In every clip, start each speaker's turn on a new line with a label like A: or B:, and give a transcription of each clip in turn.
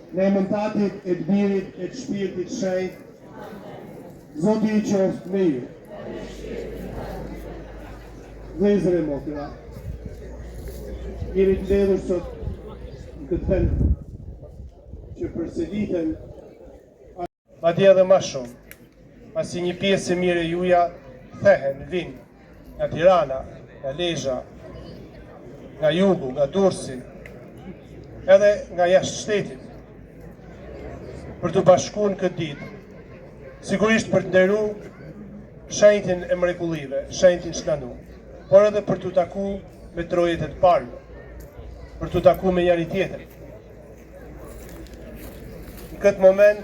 A: Në emrin të Atit, e të Birit, e të Shpirtit Shenjtë, Zoti i qoftë me ju. Vëllezër e motra, jemi të mbledhur sot në këtë vend që përsëritën madje edhe më shumë, pasi një pjesë e mirë e juja thehen, vinë nga Tirana, nga Lezhë, nga jugu, nga Durrësi, edhe nga jashtë shtetit, për të bashkuar këtë ditë, sigurisht për të nderu shenjtin e mrekullive, shenjtin Shlanu, por edhe për të taku me trojet e të parë, për të taku me njëri tjetër. Në këtë moment,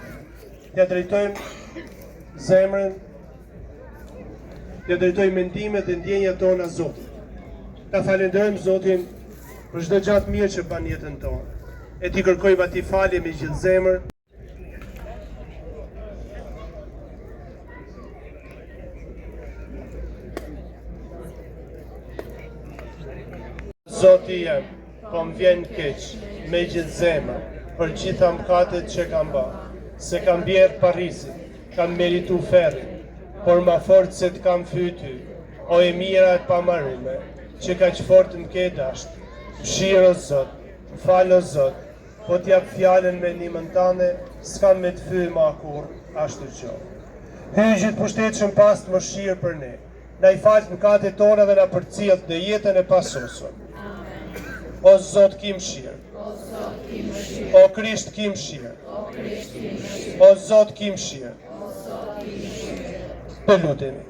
A: t'ja drejtojmë zemrën, t'ja drejtojmë mendimet dhe ndjenjat tona Zotit. Ta falenderojmë Zotin për çdo gjë të mirë që bën jetën tonë. E t'i kërkojmë atij falje me gjithë zemër. Zoti jem, po më vjen keq me gjithë zemër për gjitha mëkatet që kam bërë, se kam bjerë parisit, kam meritu ferrin, por ma fort se të kam fyty, o e mira e pamarume, që ka që fort më ke dasht. Mshirë o Zot, më falë o Zot, po t'jap fjallën me ndihmën tane, s'kam me të fyë ma kur, ashtu qoftë. Hyj gjithë pushtetshëm pas të mëshirë për ne, na i falë mëkatet tona dhe na përcjell dhe jetën e pasosur. O Zot ki mëshirë, o Krisht ki mëshirë, o Zot ki mëshirë, të lutemi.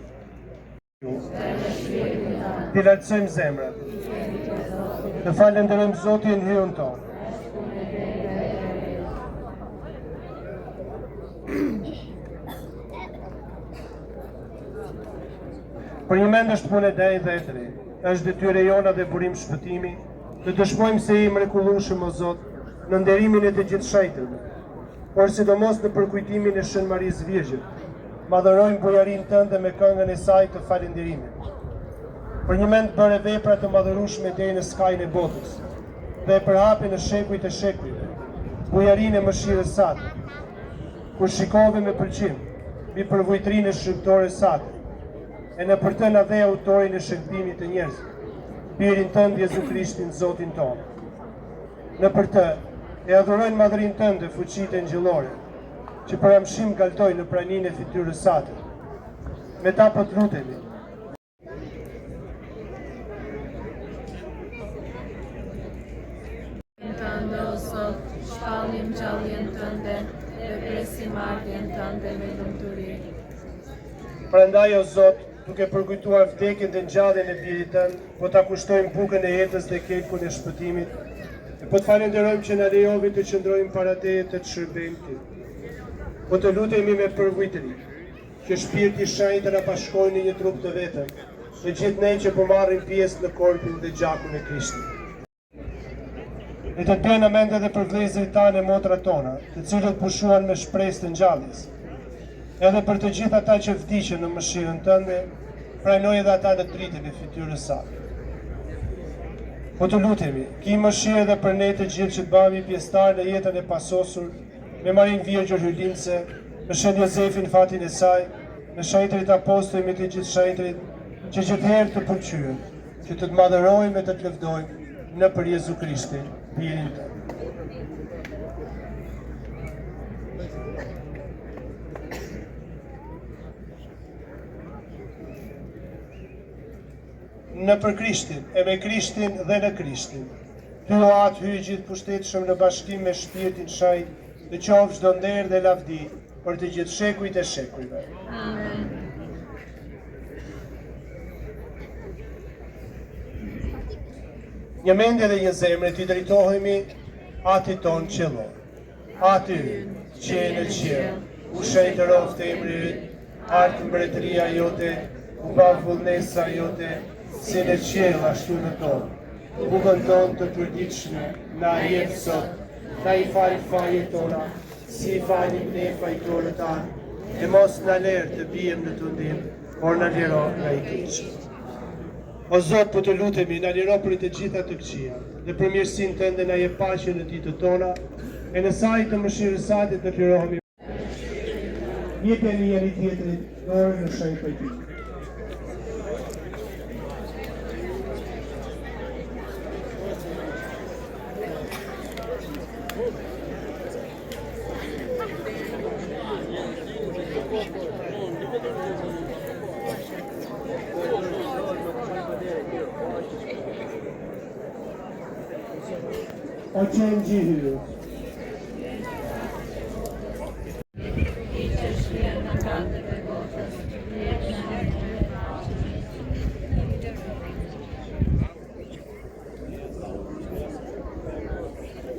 A: T'i lartësojmë zemrat, të falenderojmë Zotin hyjën tonë. Për një mend është punë e drejtë dhe e drejtë, është detyrë jona dhe burim shpëtimi, të dëshmojmë se i mrekullueshëm o Zot në nderimin e të gjithë shenjtëve, por sidomos në përkujtimin e Shën Marisë Virgjit. Madhërojmë bujarinë tënde me këngën e saj të falënderimit. Për një mend bëre vepra të madhërueshme deri në skajin e botës, dhe për hapjen e shekujt e shekujve, bujarinë e mëshirës sate, kur shikove me pëlqim mbi përvojtrinë e shërbitorës sate, e në për të na dhe autorin e shërbimit të njerëzve, Birin tënd Jezu Krishtin, Zotin tonë. Në për të, e adhurojnë madhërinë tënde fuqitë engjëllore, që për amshim kaltoj në praninë e fytyrës sate. Me ta po të lutemi.
B: Tënde o Zot, shpallim gjalljen tënde dhe presim ardhjen tënde me lumturi.
A: Prandaj o Zot, duke përkujtuar vdekjen dhe ngjalljen e Birit tënd, po ta kushtojmë bukën e jetës dhe kelkun e shpëtimit, e po të falenderojmë që na lejove të qëndrojmë para Teje të të shërbejmë Ty. Po të lutemi me përvojtëri, që Shpirti i Shenjtë na bashkojë në një trup të vetëm, dhe gjithë ne që po marrim pjesë në korpin dhe gjakun e Krishtit. E të bëjmë mend edhe për vëllezërit tanë e motrat tona, të cilët pushuan me shpresë të ngjalljes. Edhe për të gjithë ata që vdiqën në mëshirën tënde, pranoj edhe ata në dritën e fytyrës sate. Po të lutemi, ki mëshirë edhe për ne të gjithë që të bëhemi pjesëtar në jetën e pasosur, me Marinë Virgjër Hylince, me Shën Jozefin fatin e saj, me shenjtërit apostoj me të gjithë shenjtërit, që gjithherë të pëlqyen, që të madhërojmë e të të lëvdojmë në për Jezu Krishtin, Birin tënd. Në për Krishtin, e me Krishtin dhe në Krishtin. Ty o atë hyj gjithë pushtetshëm në bashkim me Shpirtin Shenjtë, të qofë çdo nder dhe lavdi për të gjithë shekujt e shekujve.
B: Amen.
A: Një mendje dhe një zemre t'i drejtohemi Atit ton qellor. Aty që je në qiell, u shenjtëroft emri yt, art mbretëria jote, u ba vullnesa jote, si në qiell ashtu në tonë. Bukën tonë të përditshme, na jep sot, na i fal fajet tona, si i falim ne fajtorët tanë, e mos na lër të bijem në tundim, por na liro nga i keqi. O Zot, po të lutemi, na liro për të gjitha të këqija, dhe për mirësinë tënde na jep paqe në ditët tona, e në saj të mëshirës sate të lirohemi. Jepeni njëri tjetrit dorë në shenjë pajtimi. O qenë gjihyrë,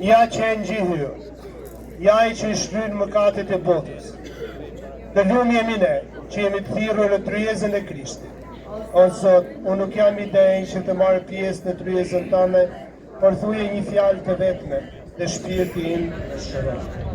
A: ja qenë gjihyrë, ja i që shlynë mëkatet e botës. Të lumë jemi ne, që jemi të thirrur në tryezën e Krishtit. O Zot, unë nuk jam i denjë që të marrë pjesë në tryezën tënde, por thuje një fjalë të vetme, dhe shpirti im në shëron.